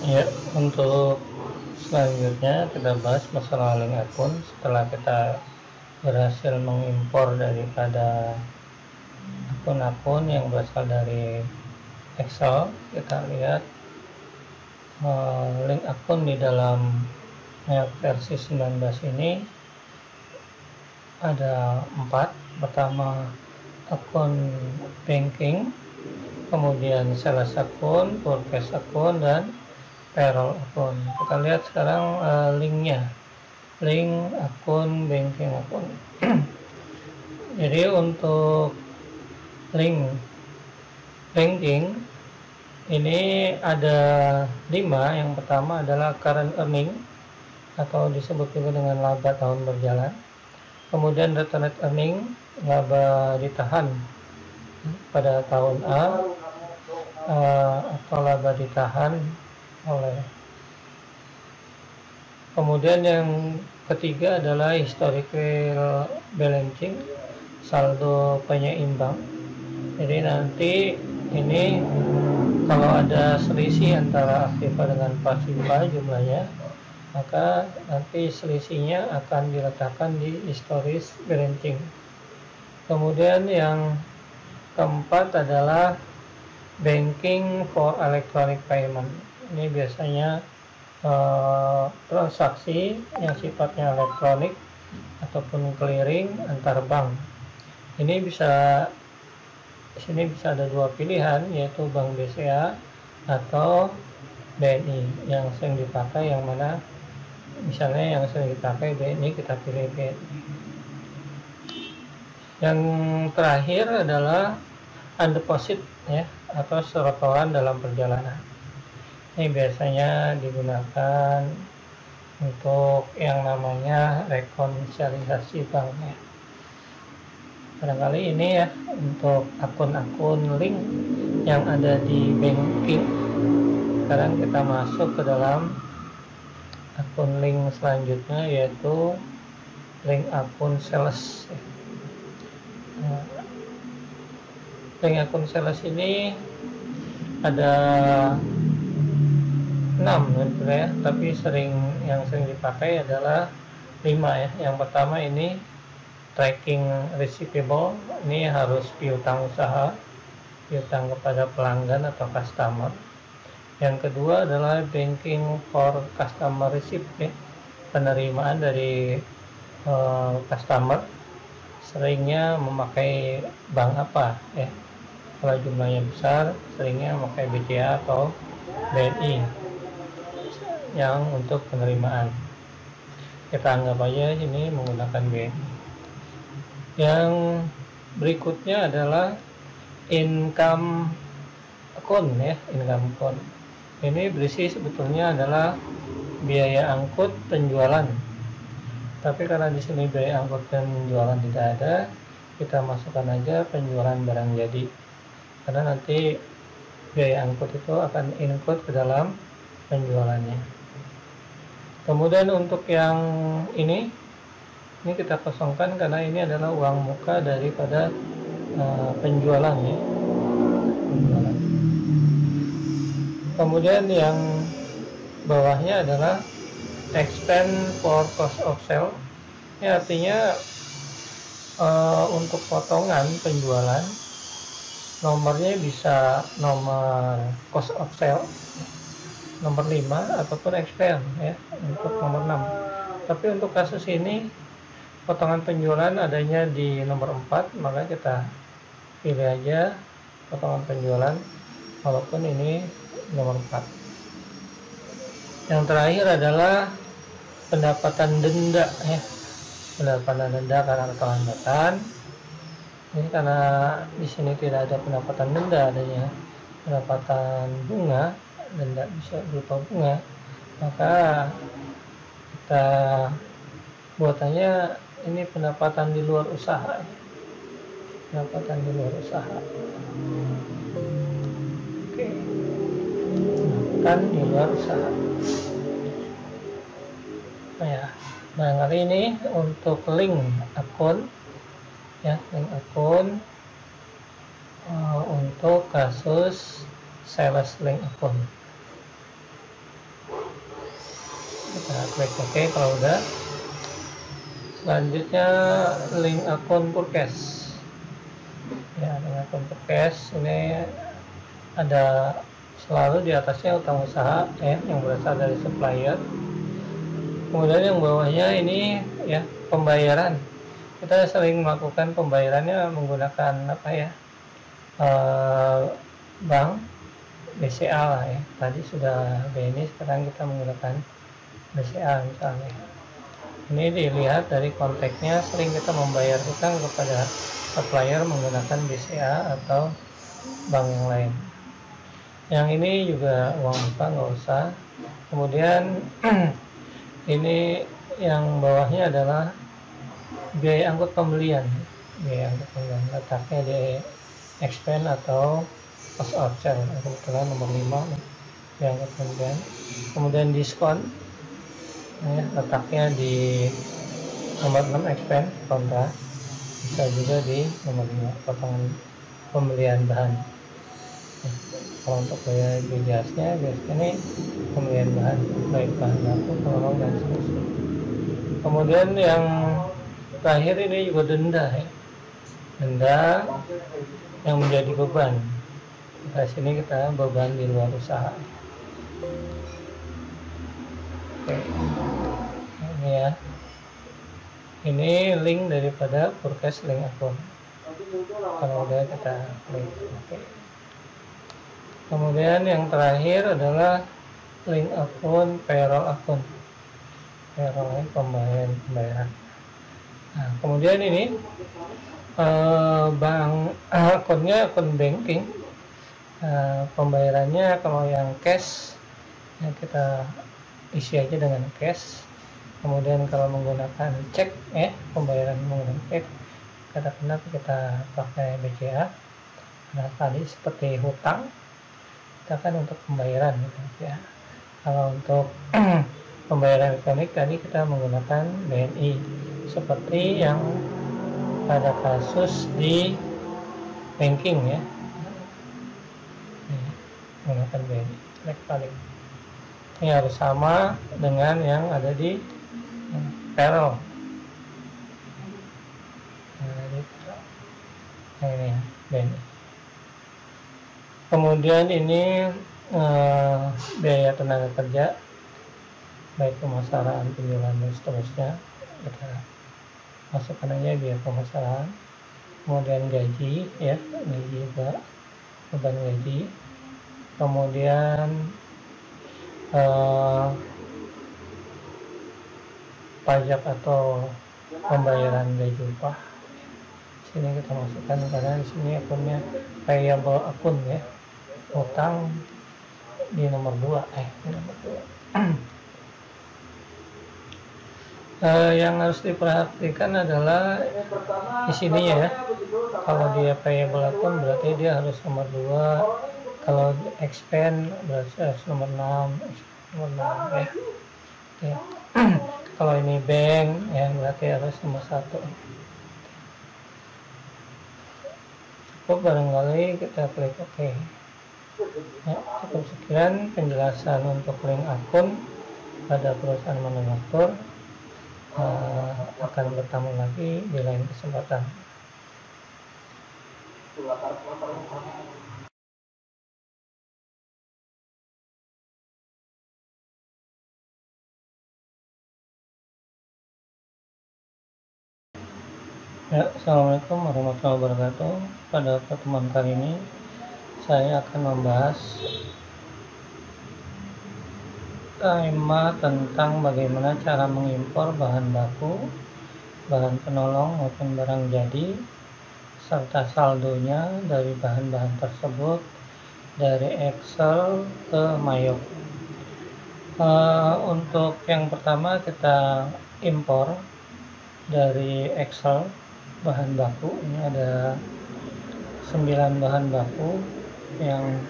Ya, untuk selanjutnya kita bahas masalah link akun. Setelah kita berhasil mengimpor daripada akun-akun yang berasal dari Excel, kita lihat link akun di dalam versi 19 ini ada 4. Pertama, akun banking, kemudian sales akun, forecast akun, dan payroll akun. Kita lihat sekarang linknya, link akun banking akun. Jadi untuk link banking ini ada 5. Yang pertama adalah current earning atau disebut juga dengan laba tahun berjalan. Kemudian retained earning, laba ditahan pada tahun A, atau laba ditahan oleh. Kemudian yang ketiga adalah historical balancing, saldo penyeimbang. Jadi nanti ini kalau ada selisih antara aktiva dengan pasiva jumlahnya, maka nanti selisihnya akan diletakkan di historis balancing. Kemudian yang keempat adalah banking for electronic payment. Ini biasanya transaksi yang sifatnya elektronik ataupun clearing antar bank. Ini di sini bisa ada 2 pilihan, yaitu Bank BCA atau BNI. Yang sering dipakai yang mana? Misalnya yang sering dipakai BNI, kita pilih BNI. Yang terakhir adalah undeposit, ya, atau setoran dalam perjalanan. Ini biasanya digunakan untuk yang namanya rekonsilieasi banknya. Barangkali ini ya untuk akun-akun link yang ada di banking. Sekarang kita masuk ke dalam akun link selanjutnya, yaitu link akun sales. Link akun sales ini ada 6 ya, tapi yang sering dipakai adalah 5 ya. Yang pertama ini tracking receivable, ini harus piutang usaha, piutang kepada pelanggan atau customer. Yang kedua adalah banking for customer receipt, ya, penerimaan dari customer. Seringnya memakai bank apa ya? Kalau jumlahnya besar, seringnya memakai BCA atau BNI yang untuk penerimaan. Kita anggap aja ini menggunakan BNI. Yang berikutnya adalah income account, ya, income account. Ini berisi sebetulnya adalah biaya angkut penjualan. Tapi karena di sini biaya angkut penjualan tidak ada, kita masukkan aja penjualan barang jadi. Karena nanti biaya angkut itu akan include ke dalam penjualannya. Kemudian untuk yang ini kita kosongkan karena ini adalah uang muka daripada penjualan, ya. Penjualan. Kemudian yang bawahnya adalah expense for cost of sale. Ini artinya untuk potongan penjualan, nomornya bisa nomor cost of sale nomor 5 ataupun expense, ya, untuk nomor 6. Tapi untuk kasus ini potongan penjualan adanya di nomor 4, maka kita pilih aja potongan penjualan walaupun ini nomor 4. Yang terakhir adalah pendapatan denda, ya, pendapatan denda karena keterlambatan. Ini karena di sini tidak ada pendapatan denda, adanya pendapatan bunga, denda bisa berupa bunga, maka kita buatannya ini pendapatan di luar usaha, pendapatan di luar usaha. Oke, pendapatan di luar usaha. Nah, ya, barangkali ini untuk link akun, ya, link akun untuk kasus sales link akun. kita klik OK kalau udah. Selanjutnya link akun Purkes. Ya, link akun Purkes ini ada selalu di atasnya utang usaha ya, yang berasal dari supplier. Kemudian yang bawahnya ini ya, pembayaran. Kita sering melakukan pembayarannya menggunakan apa ya, bank BCA lah ya. Tadi sudah BNI, sekarang kita menggunakan BCA misalnya. Ini dilihat dari konteksnya, sering kita membayar utang kepada supplier menggunakan BCA atau bank yang lain. Yang ini juga uang muka, nggak usah. Kemudian ini yang bawahnya adalah biaya angkut pembelian. Biaya angkut pembelian letaknya di expense atau cost of sale. Kebetulan nomor 5 biaya angkut pembelian. Kemudian diskon ya, letaknya di nomor 6 expense kontra. Bisa juga di nomor 5 potongan pembelian bahan. Kalau untuk biaya biasanya ini pembelian bahan, baik bahan baku, penolong dan seterusnya. Kemudian yang terakhir ini juga denda ya, denda yang menjadi beban. Di sini kita beban di luar usaha. Oke, ini ya, ini link daripada Purkes link akun. Kalau udah kita klik OK. Kemudian yang terakhir adalah link akun payroll akun. Payroll pembayaran. Nah, kemudian ini bank akunnya akun banking. Pembayarannya kalau yang cash ya kita isi aja dengan cash. Kemudian kalau menggunakan cek ya, pembayaran menggunakan cek, katakanlah kita pakai BCA. Nah, tadi seperti hutang, kita kan untuk pembayaran gitu ya. Kalau untuk pembayaran elektronik tadi kita menggunakan BNI, seperti yang pada kasus di banking ya, menggunakan BNI elektronik. Ini harus sama dengan yang ada di payroll. Nah, ini ya, BNI. Kemudian ini biaya tenaga kerja, baik pemasaran, penjualan dan seterusnya, kita masukkan aja biaya pemasaran. Kemudian gaji ya, gaji juga beban gaji. Kemudian pajak atau pembayaran gaji upah. Sini kita masukkan karena di sini akunnya payable akun ya, utang di nomor 2 di nomor 2. Yang harus diperhatikan adalah di sini ya, kalau dia payable akun berarti dia harus nomor 2, kalau expense berarti harus nomor 6, nomor 6 ya. Kalau ini bank ya berarti harus nomor 1. Cukup barangkali kita klik OK ya. Cukup sekian penjelasan untuk link akun pada perusahaan manufaktur. Akan bertemu lagi di lain kesempatan. Ya, Assalamualaikum warahmatullahi wabarakatuh. Pada pertemuan kali ini saya akan membahas tema tentang bagaimana cara mengimpor bahan baku, bahan penolong maupun barang jadi, serta saldonya dari bahan-bahan tersebut dari Excel ke Mayok. Untuk yang pertama kita impor dari Excel bahan baku. Ini ada 9 bahan baku yang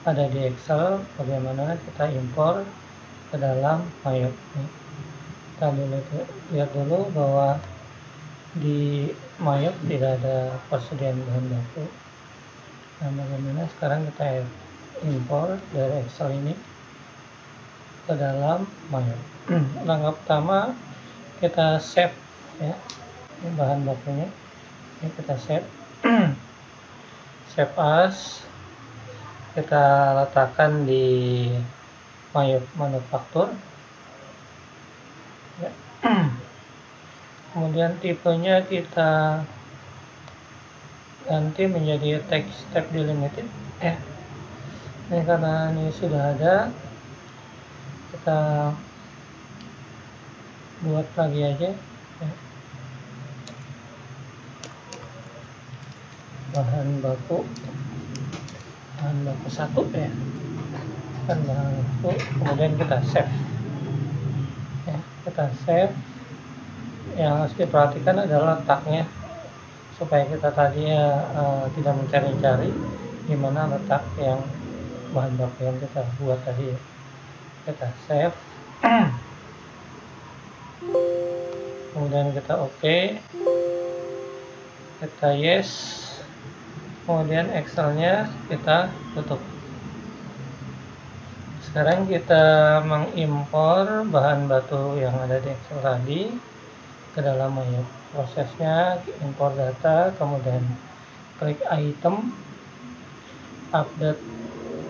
ada di Excel. Bagaimana kita impor ke dalam Mayok. Kita lihat dulu bahwa di Mayok tidak ada persediaan bahan baku. Nah, bagaimana sekarang kita impor dari Excel ini. ke dalam Maya. Langkah pertama kita save ya, ini bahan bakunya, ini kita save. Save as, kita letakkan di Maya Manufaktur ya. Kemudian tipenya kita ganti menjadi text step delimited ya. Ini karena ini sudah ada, kita buat lagi aja ya. bahan baku satu ya, bahan baku, kemudian kita save ya, kita save. Yang harus diperhatikan adalah letaknya supaya kita tadi tidak mencari-cari di mana letak yang bahan baku yang kita buat tadi ya. Kita save kemudian kita oke, kita yes, kemudian Excelnya kita tutup. Sekarang kita mengimpor bahan batu yang ada di Excel tadi ke dalam Maya. Prosesnya impor data, kemudian klik item, update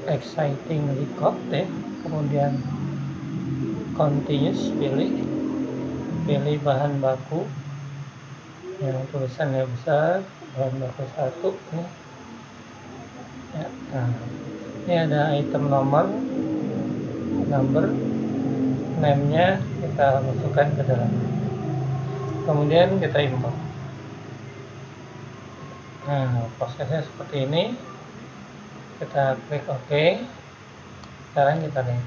exciting record ya, kemudian continuous, pilih bahan baku yang tulisannya besar, bahan baku 1 nih ya. Nah, ini ada item number, name-nya kita masukkan ke dalam, kemudian kita import. Nah, prosesnya seperti ini. Kita klik OK. Sekarang kita lihat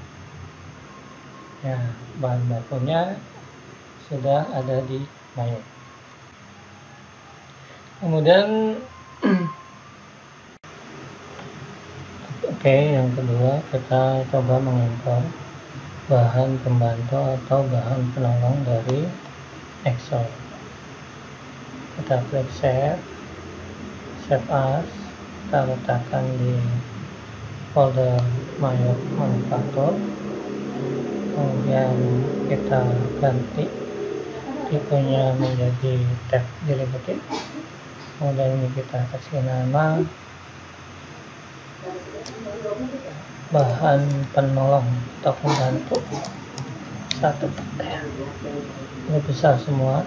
ya, bahan bakunya sudah ada di Maya. Kemudian yang kedua, kita coba mengimpor bahan pembantu atau bahan penolong dari Excel. Kita klik save as, kita letakkan di folder Maya Manufaktur, kemudian kita ganti tipenya menjadi tab delimited, kemudian ini kita kasih nama bahan penolong atau pembantu 1 ini besar semua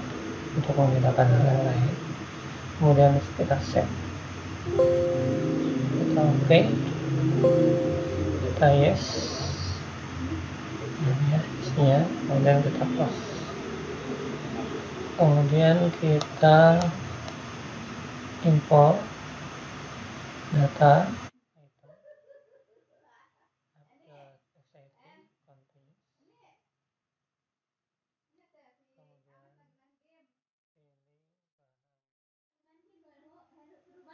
untuk membedakan hal yang lain. Kemudian kita save, kita oke, kita yes ya, isinya, kemudian kita close, kemudian kita import data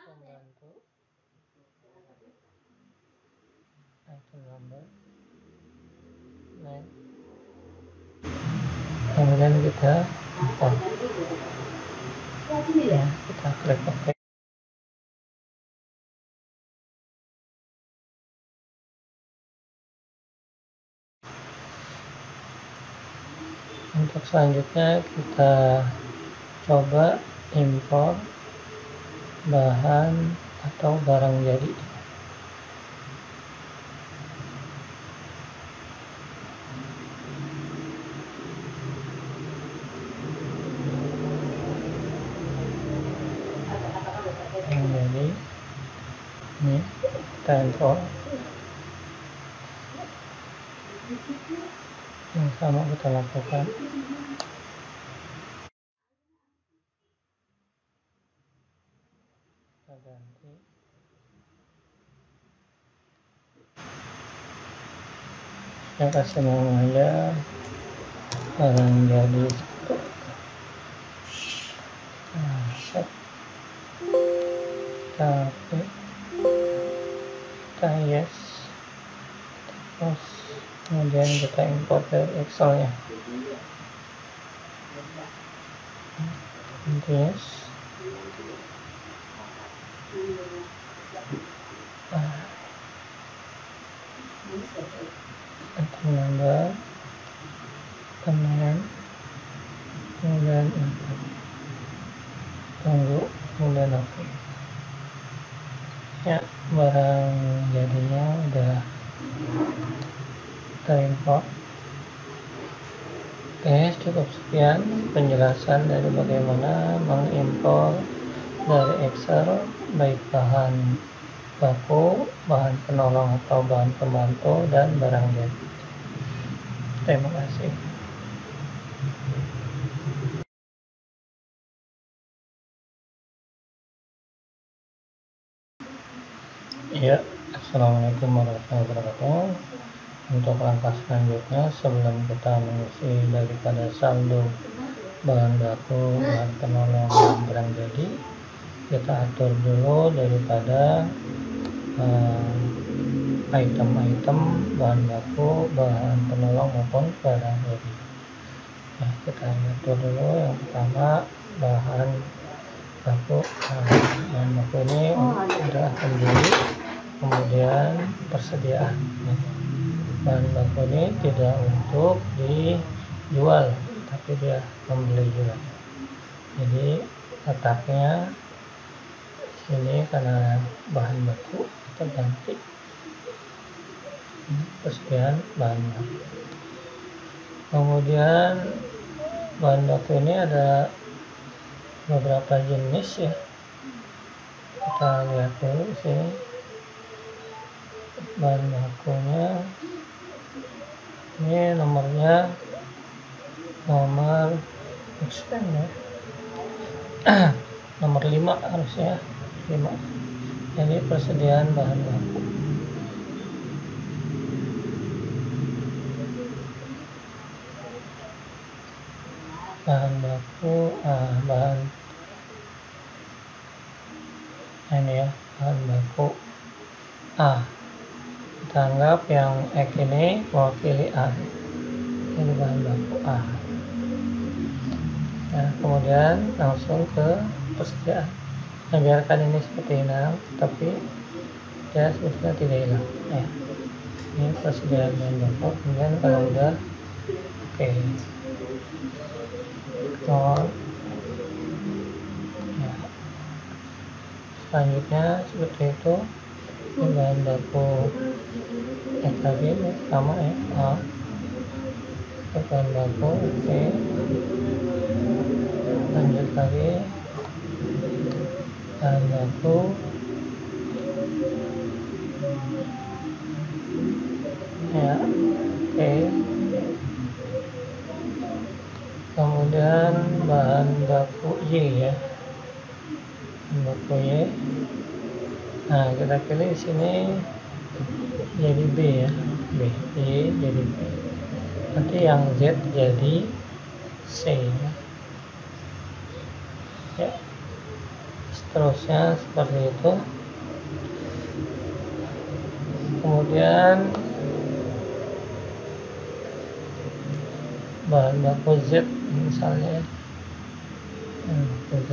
pembantu item number name, kemudian kita import ya, kita klik OK. Untuk selanjutnya kita coba impor bahan atau barang jadi. Jadi ini kita impor yang sama, kita lakukan kita ganti saya kasih nama aja barang jadi 1. Nah, set tapi kita yes, terus kemudian kita import dari Excelnya, yes. atau nambah teman, kemudian input, tunggu, kemudian oke. Ya, barang jadinya udah terimport. Oke, cukup sekian penjelasan dari bagaimana mengimpor dari Excel baik bahan baku, bahan penolong atau bahan pembantu, dan barang jadi. Terima kasih. Ya, Assalamualaikum warahmatullahi wabarakatuh. Untuk langkah selanjutnya, sebelum kita mengisi daripada saldo bahan baku, bahan penolong, dan barang jadi, kita atur dulu daripada item-item bahan baku, bahan penolong maupun barang jadi. Nah, kita atur dulu yang pertama bahan baku. Bahan baku ini adalah pembeli, kemudian persediaan. Bahan baku ini tidak untuk dijual, tapi dia membeli juga. Jadi letaknya sini karena bahan baku kita ganti persediaan bahan baku. Kemudian bahan baku ini ada beberapa jenis ya. Kita lihat dulu sini bahan bakunya. Ini nomornya nomor expand ya. Nomor 5 harusnya 5. Jadi persediaan bahan baku. Bahan baku bahan ini ya, bahan baku A. Kita anggap yang X ini mewakili A. Ini bahan baku A. Nah, kemudian langsung ke persediaan. Nah, biarkan ini seperti hilang, tapi dia sudah tidak hilang. Ya. Ini persediaan bahan baku. Kemudian kalau udah oke. Ya. Selanjutnya seperti itu. Ini bahan baku tadi sama ya. Bahan baku oke. Lanjut lagi bahan baku ya oke. Kemudian bahan baku Y ya, bahan baku Y. Nah, kita pilih di sini jadi B ya, B, Y jadi B. Nanti yang Z jadi C ya. Ya, seterusnya seperti itu. Kemudian bahan baku Z misalnya Z.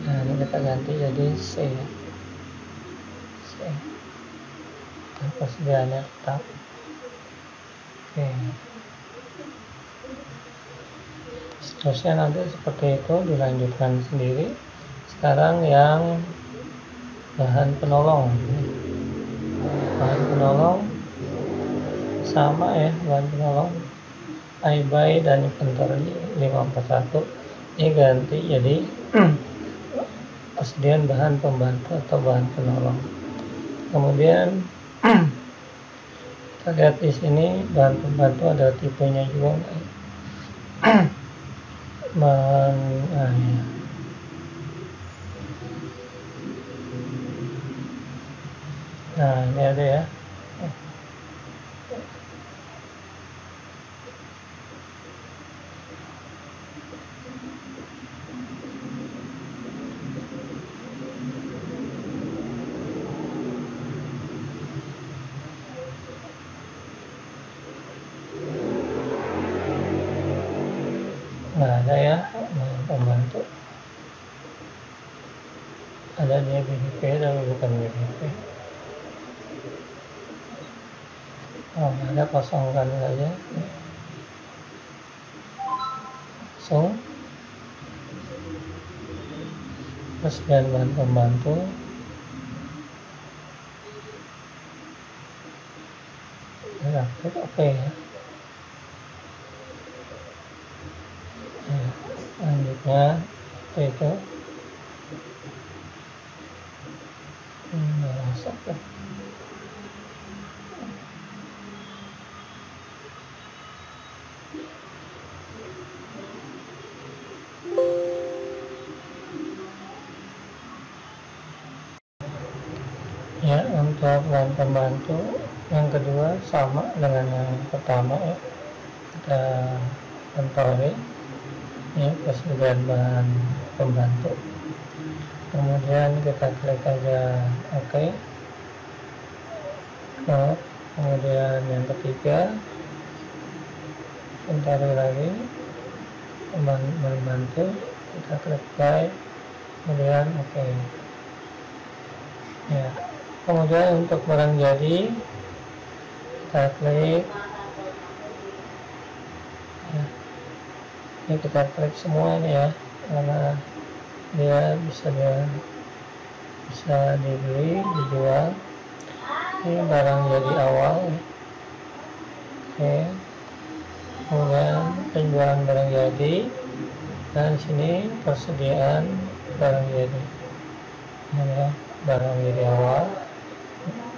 Nah, ini kita ganti jadi C ya. C. Nah, persediaannya tetap oke. Seterusnya nanti seperti itu dilanjutkan sendiri. Sekarang yang bahan penolong. Bahan penolong sama ya, bahan penolong iBuy dan inventory 541 ini ganti jadi persediaan bahan pembantu atau bahan penolong. Kemudian kita lihat di sini bahan pembantu ada tipenya juga. Nah, ini ada ya. Nggak ada ya pembantu, ada dia BPP tapi bukan BPP. Kalau ada kosongkan saja, langsung. Persediaan bahan pembantu, aktif oke ya. Selanjutnya itu masuk. Ya, untuk bahan pembantu yang kedua sama dengan yang pertama ya, kita tentori ya persediaan bahan pembantu, kemudian kita klik aja oke. Kemudian yang ketiga tentori lagi membantu, kita klik buy, kemudian oke. Ya, kemudian untuk barang jadi kita klik ya. Ini kita klik semua ini ya, karena dia bisa dibeli, dijual. Ini barang jadi awal. Oke, kemudian penjualan barang jadi, dan sini persediaan barang jadi ya, barang jadi awal,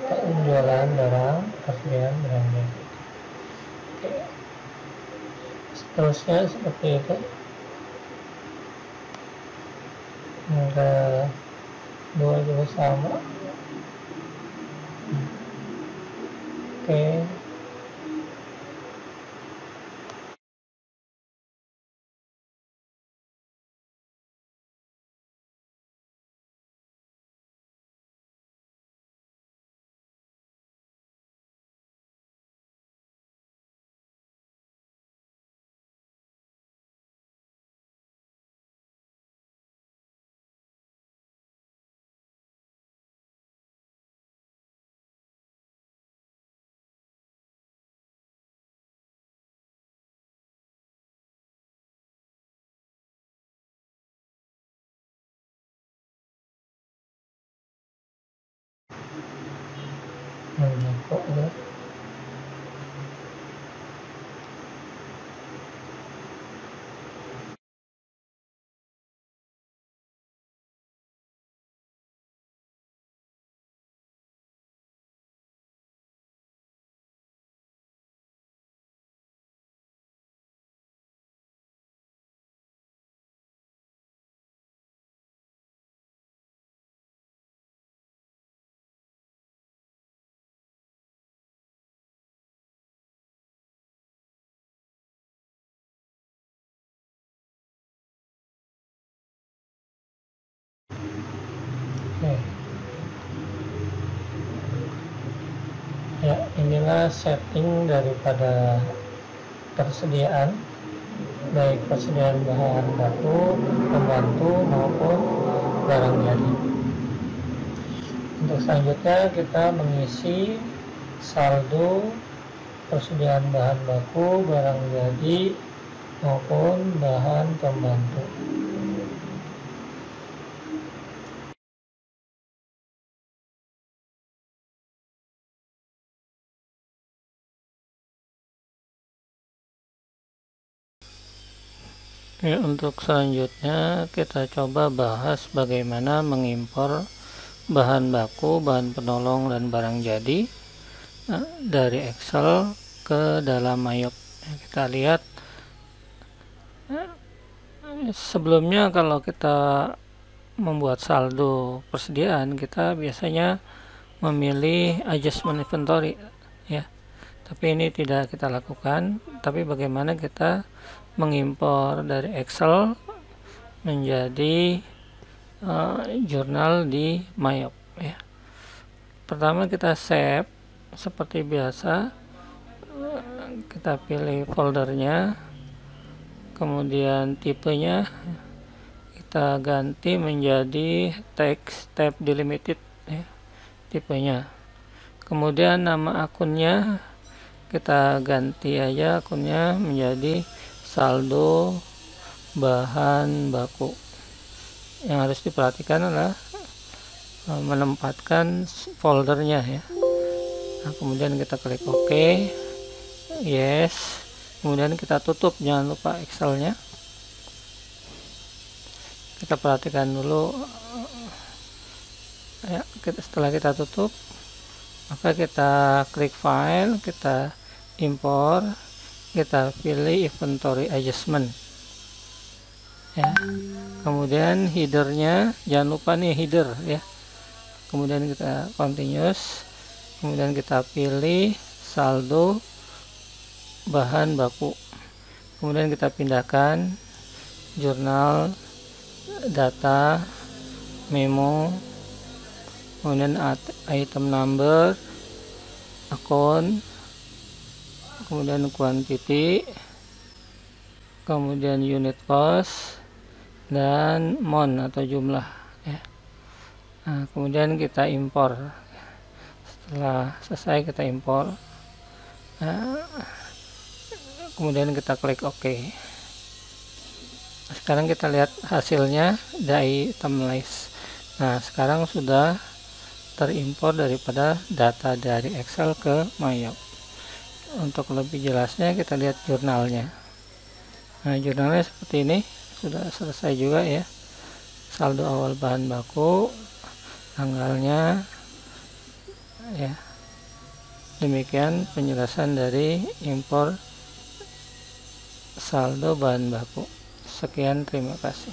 penjualan barang, persediaan barang jadi. Oke, seterusnya seperti itu. Yang kedua juga sama. Oke. Kok ya. Oke. Ya, inilah setting daripada persediaan, baik persediaan bahan baku, pembantu maupun barang jadi. Untuk selanjutnya kita mengisi saldo persediaan bahan baku, barang jadi maupun bahan pembantu. Ya, untuk selanjutnya kita coba bahas bagaimana mengimpor bahan baku, bahan penolong, dan barang jadi dari Excel ke dalam Mayop. Kita lihat sebelumnya kalau kita membuat saldo persediaan, kita biasanya memilih adjustment inventory ya. Tapi ini tidak kita lakukan, tapi bagaimana kita mengimpor dari Excel menjadi jurnal di Mayop ya. Pertama kita save seperti biasa, kita pilih foldernya, kemudian tipenya kita ganti menjadi text tab delimited ya, tipenya. Kemudian nama akunnya kita ganti aja akunnya menjadi saldo bahan baku. Yang harus diperhatikan adalah menempatkan foldernya ya. Nah, kemudian kita klik OK, yes, kemudian kita tutup, jangan lupa Excelnya. Kita perhatikan dulu ya. Setelah kita tutup, maka kita klik file, kita impor, kita pilih inventory adjustment ya. Kemudian headernya jangan lupa nih header ya. Kemudian kita continuous, kemudian kita pilih saldo bahan baku, kemudian kita pindahkan jurnal, data, memo, kemudian item number, akun, kemudian quantity, kemudian unit cost, dan mon atau jumlah ya. Nah, kemudian kita impor. Setelah selesai kita impor, nah, kemudian kita klik OK. Sekarang kita lihat hasilnya dari item list. Nah, sekarang sudah terimpor daripada data dari Excel ke Mayop. Untuk lebih jelasnya kita lihat jurnalnya. Nah, jurnalnya seperti ini, sudah selesai juga ya. Saldo awal bahan baku, tanggalnya ya. Demikian penjelasan dari impor saldo bahan baku. Sekian, terima kasih.